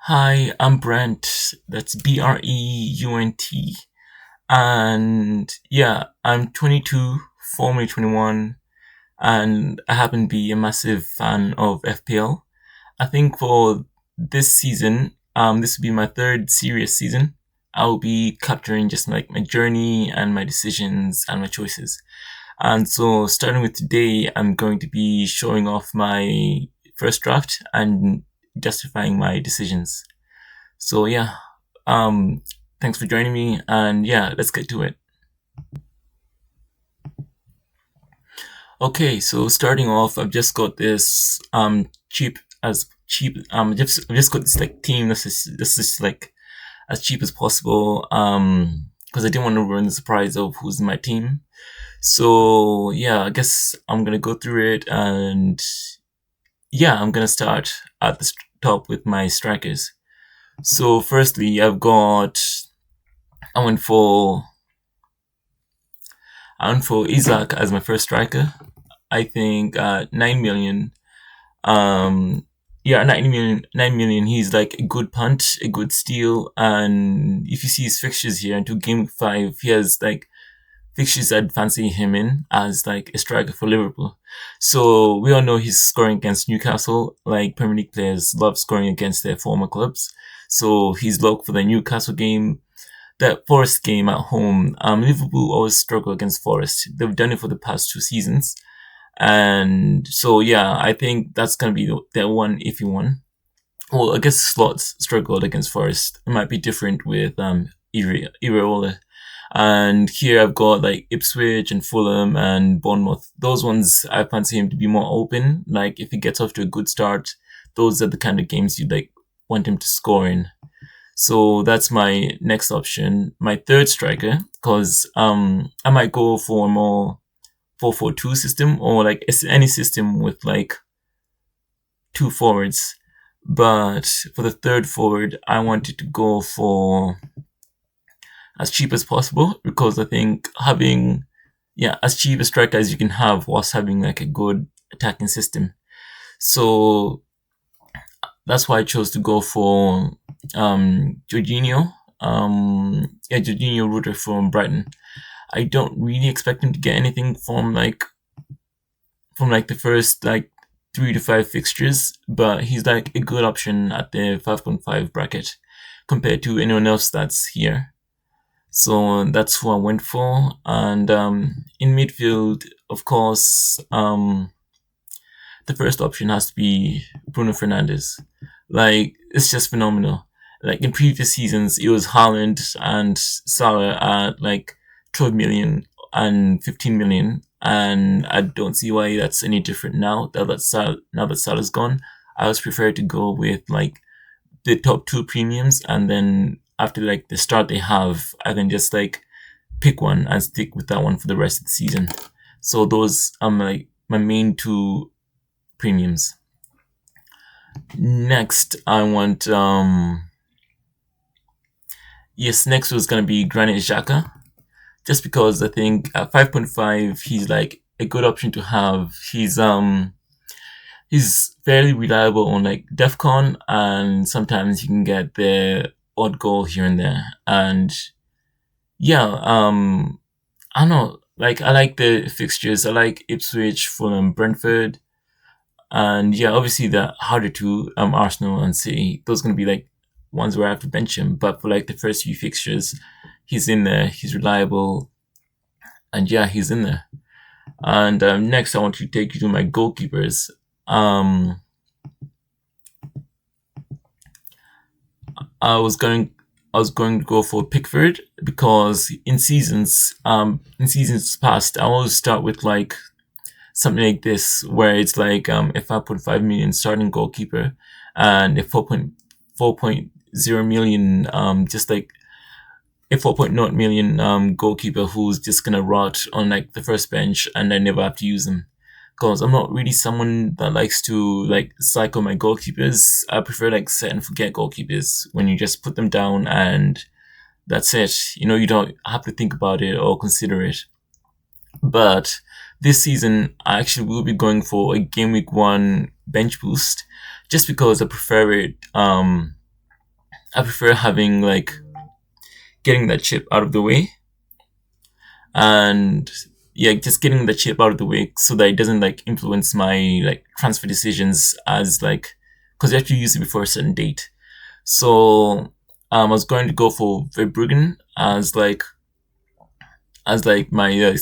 Hi, I'm Brent. That's Breunt. And yeah, I'm 22, formerly 21, and I happen to be a massive fan of FPL. I think for this season, this will be my third serious season. I'll be capturing just like my journey and my decisions and my choices. And so starting with today, I'm going to be showing off my first draft and justifying my decisions. So yeah, um, thanks for joining me, and yeah, let's get to it. Okay, so starting off, I've just got this I've just got this like team that's just like as cheap as possible because I didn't want to ruin the surprise of who's in my team. So yeah, I guess I'm gonna go through it, and yeah, I'm gonna start at the top with my strikers. So firstly, I went for I went for Isaac as my first striker. I think 9 million. Um, yeah, 9 million. He's like a good punt, a good steal, and if you see his fixtures here into Game 5, he has like fixtures I'd fancy him in as like a striker for Liverpool. So we all know he's scoring against Newcastle. Like Premier League players love scoring against their former clubs. So he's locked for the Newcastle game. That Forest game at home, Liverpool always struggle against Forest. They've done it for the past 2 seasons. And so, yeah, I think that's going to be the one iffy one. Well, I guess Slots struggled against Forest. It might be different with Iraola. And here I've got like Ipswich and Fulham and Bournemouth. Those ones I fancy him to be more open. Like if he gets off to a good start, those are the kind of games you'd like want him to score in. So that's my next option. My third striker, because I might go for a more 4-4-2 system or like any system with like two forwards. But for the third forward, I wanted to go for as cheap as possible because I think having as cheap a striker as you can have whilst having like a good attacking system. So that's why I chose to go for Jorginho. Jorginho Rutter from Brighton. I don't really expect him to get anything from like the first like 3 to 5 fixtures, but he's like a good option at the 5.5 bracket compared to anyone else that's here. So that's who I went for. And in midfield, of course, the first option has to be Bruno Fernandes. Like, it's just phenomenal. Like, in previous seasons, it was Haaland and Salah at like 12 million and 15 million. And I don't see why that's any different now that Salah's gone. I always prefer to go with like the top two premiums, and then after like the start they have, I can just like pick one and stick with that one for the rest of the season. So those are my main two premiums. Next, I want next was gonna be Granit Xhaka, just because I think at 5.5 he's like a good option to have. He's fairly reliable on like DEFCON, and sometimes you can get the odd goal here and there. And yeah, I don't know. Like I like the fixtures. I like Ipswich, Fulham, Brentford, and yeah, obviously the harder two, Arsenal and City. Those are gonna be like ones where I have to bench him. But for like the first few fixtures, he's in there. He's reliable, and yeah, he's in there. And next, I want to take you to my goalkeepers. Um, I was going I was going to go for Pickford because in seasons past I always start with like something like this where it's like a 5.5 million starting goalkeeper and a 4.0 million just like a 4.0 million goalkeeper who's just gonna rot on like the first bench and I never have to use him. Because I'm not really someone that likes to like cycle my goalkeepers. I prefer like set and forget goalkeepers when you just put them down and that's it. You don't have to think about it or consider it. But this season, I actually will be going for a game week 1 bench boost just because I prefer it. I prefer having like getting that chip out of the way, and yeah, just getting the chip out of the way so that it doesn't like influence my like transfer decisions as like because you have to use it before a certain date. So I was going to go for Verbruggen as like my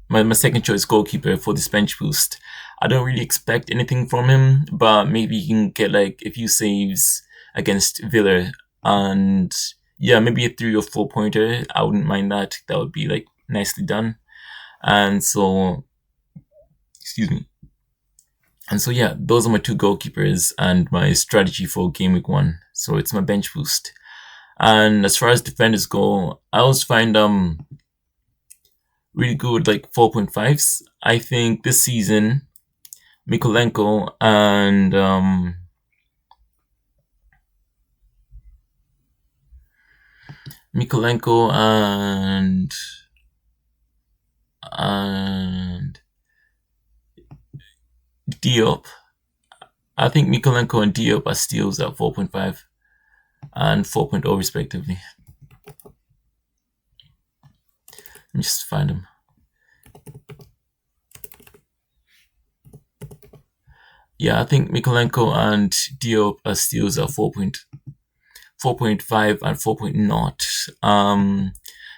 my second choice goalkeeper for this bench boost. I don't really expect anything from him, but maybe he can get like a few saves against Villa, and yeah, maybe a 3 or 4 pointer. I wouldn't mind that. That would be like nicely done. And so, excuse me. And so yeah, those are my two goalkeepers and my strategy for game week 1. So it's my bench boost. And as far as defenders go, I always find really good like 4.5s. I think this season Mikolenko and Mikolenko and Diop. I think Mikolenko and Diop are steals at 4.5 and 4.0 respectively. Let me just find them. Yeah, I think Mikolenko and Diop are steals at 4.5 and 4.0.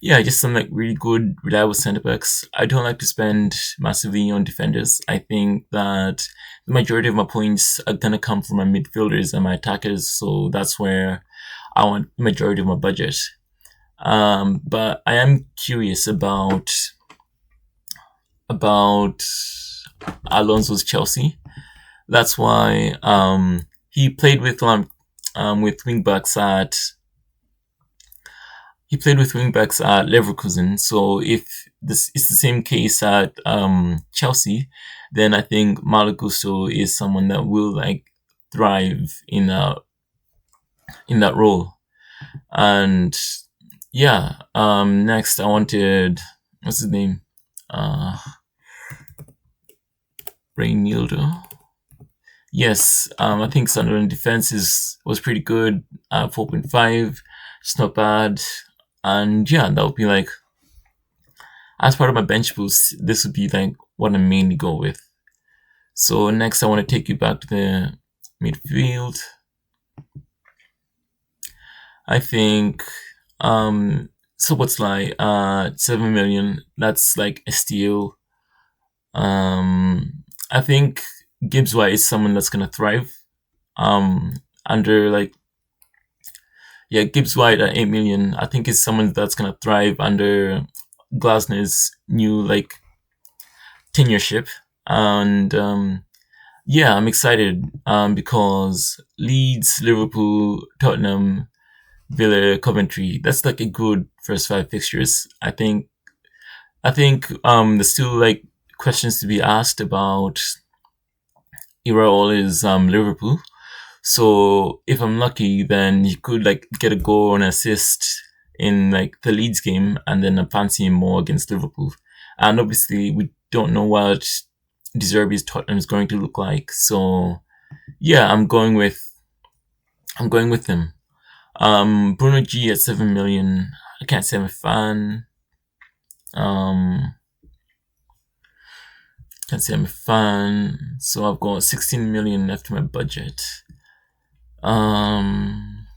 Yeah, just some like really good, reliable centre backs. I don't like to spend massively on defenders. I think that the majority of my points are gonna come from my midfielders and my attackers, so that's where I want the majority of my budget. But I am curious about Alonso's Chelsea. That's why he played with wing backs at Leverkusen. So if this is the same case at Chelsea, then I think Malo Gusto is someone that will like thrive in that role. And yeah, next I wanted what's his name? Reynildo. Yes, I think Sunderland defense was pretty good. 4.5, it's not bad. And yeah, that would be like as part of my bench boost. This would be like what I mainly go with. So next, I want to take you back to the midfield. I think so what's like 7 million. That's like a steal. I think Gibbs White is someone that's gonna thrive. Under like yeah, Gibbs White at 8 million, I think is someone that's gonna thrive under Glasner's new like tenureship. And yeah, I'm excited because Leeds, Liverpool, Tottenham, Villa, Coventry. That's like a good first 5 fixtures. There's still like questions to be asked about Iraola's Liverpool. So if I'm lucky, then he could like get a goal and assist in like the Leeds game, and then I'm fancying more against Liverpool. And obviously, we don't know what De Zerbi's Tottenham is going to look like. So yeah, I'm going with him. Bruno G at 7 million. I can't say I'm a fan. Can't say I'm a fan. So I've got 16 million left in my budget.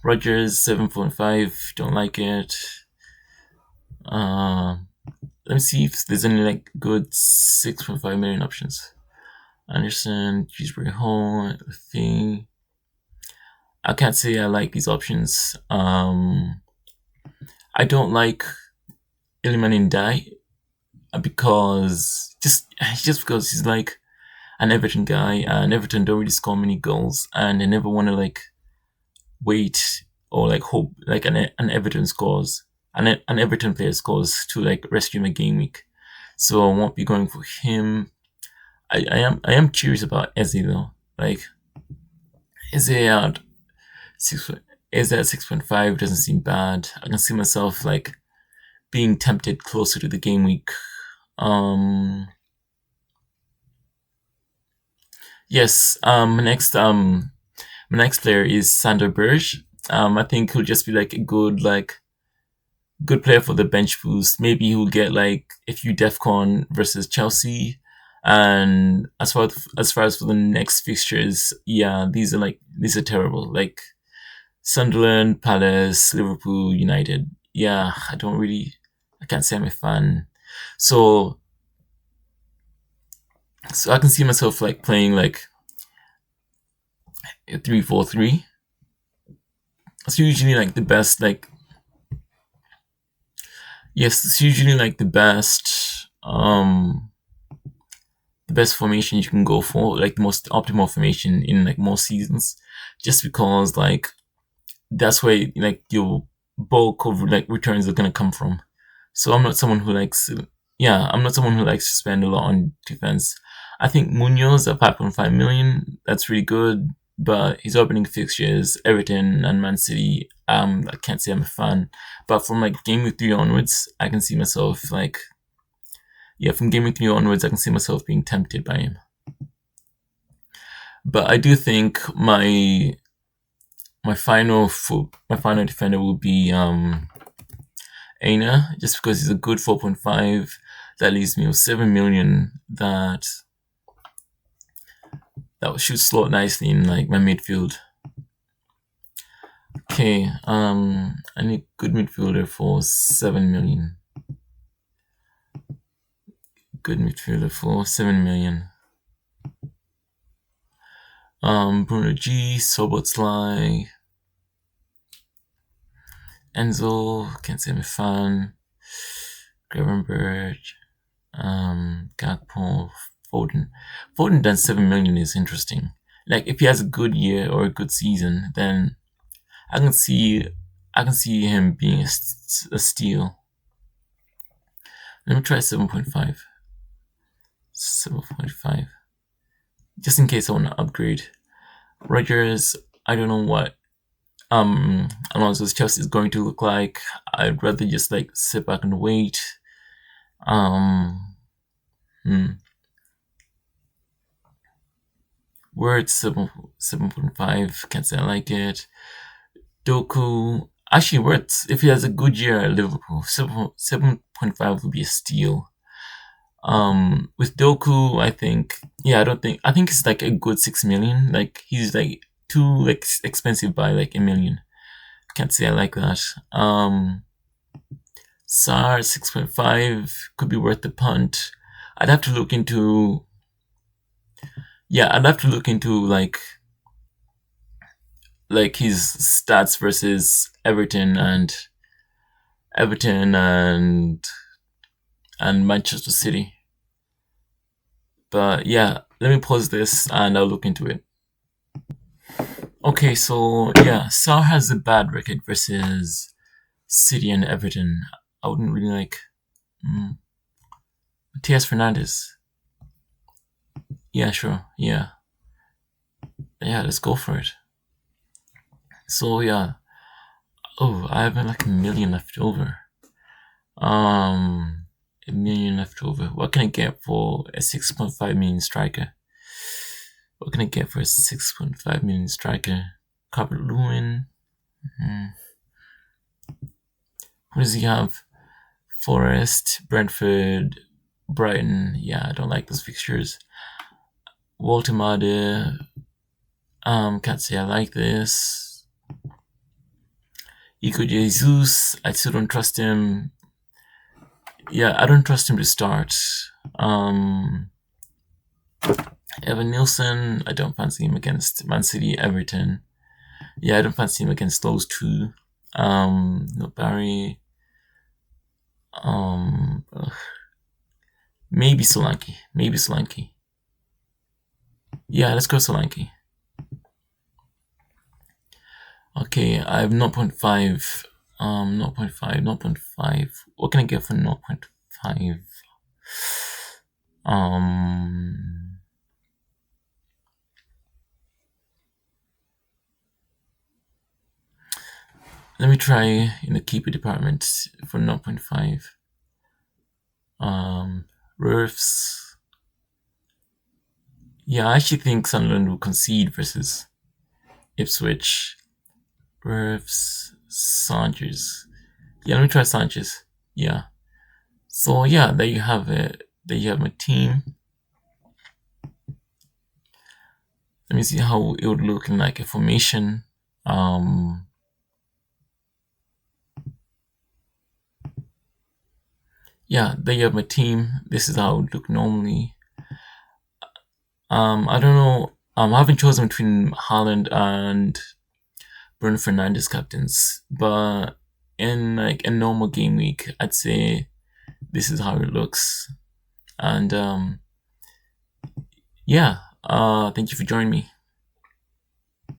Rogers 7.5. Don't like it. Let me see if there's any like good 6.5 million options. Anderson, Dewsbury Hall, thing. I can't say I like these options. I don't like Iliman Ndai because just because he's like an Everton guy, and Everton don't really score many goals, and they never want to like wait or like hope like an Everton scores, an Everton player scores to like rescue my game week. So I won't be going for him. I am curious about Eze though. Like Eze at 6.5 doesn't seem bad. I can see myself like being tempted closer to the game week. Yes. My next player is Sander Berge. I think he'll just be like a good player for the bench boost. Maybe he'll get like a few DEFCON versus Chelsea. And as far as for the next fixtures, yeah, these are terrible. Like Sunderland, Palace, Liverpool, United. Yeah, I can't say I'm a fan. So I can see myself like playing like a 3-4-3. It's usually like the best like yes, it's usually like the best formation you can go for, like the most optimal formation in like most seasons, just because like that's where like your bulk of like returns are gonna come from. So I'm not someone who likes to spend a lot on defense. I think Munoz at 5.5 million, that's really good, but his opening fixtures, Everton and Man City, I can't say I'm a fan. But from like game week 3 onwards, I can see myself like, yeah, from game week 3 onwards, I can see myself being tempted by him. But I do think my final defender will be Aina, just because he's a good 4.5. That leaves me with 7 million should slot nicely in like my midfield. Okay, I need good midfielder for 7 million. Good midfielder for 7 million. Bruno G, Sobotlai, Enzo, can't say I'm a fan. Gravenberg, Gakpo, Foden. Foden done 7 million is interesting. Like if he has a good year or a good season, then I can see him being a steal. Let me try 7.5. 7.5. Just in case I want to upgrade. Reijnders, I don't know what Alonso's Chelsea is going to look like. I'd rather just like sit back and wait. Word 7.5. Can't say I like it. Doku, actually, worth if he has a good year at Liverpool, 7.5 would be a steal. With Doku, I think it's like a good 6 million. Like he's like too like expensive by like a million. Can't say I like that. Sar 6.5 could be worth the punt. I'd have to look into like his stats versus Everton and Manchester City. But yeah, let me pause this and I'll look into it. Okay, so yeah, Sar has a bad record versus City and Everton. I wouldn't really like Matias Fernandez. Yeah, sure. Yeah, let's go for it. So yeah. Oh, I have like a million left over. A million left over. What can I get for a 6.5 million striker? What can I get for a 6.5 million striker? Calvert Lewin. What does he have? Forest, Brentford, Brighton. Yeah, I don't like those fixtures. Walter Made. Can't say I like this. Ico Jesus. I still don't trust him. Yeah, I don't trust him to start. Evan Nielsen, I don't fancy him against Man City, Everton. Yeah, I don't fancy him against those two. No Barry. Maybe Solanke. Yeah, let's go Solanke. Okay, I have 0.5. 0.5. What can I get for 0.5? Let me try in the keeper department for 0.5. Roofs. Yeah, I actually think Sunderland will concede versus Ipswich. Refs Sanchez. Yeah, let me try Sanchez. Yeah. So yeah, there you have it. There you have my team. Let me see how it would look in like a formation. Um, yeah, there you have my team. This is how it would look normally. I don't know. I haven't chosen between Haaland and Bruno Fernandes captains, but in like a normal game week, I'd say this is how it looks. And yeah, thank you for joining me.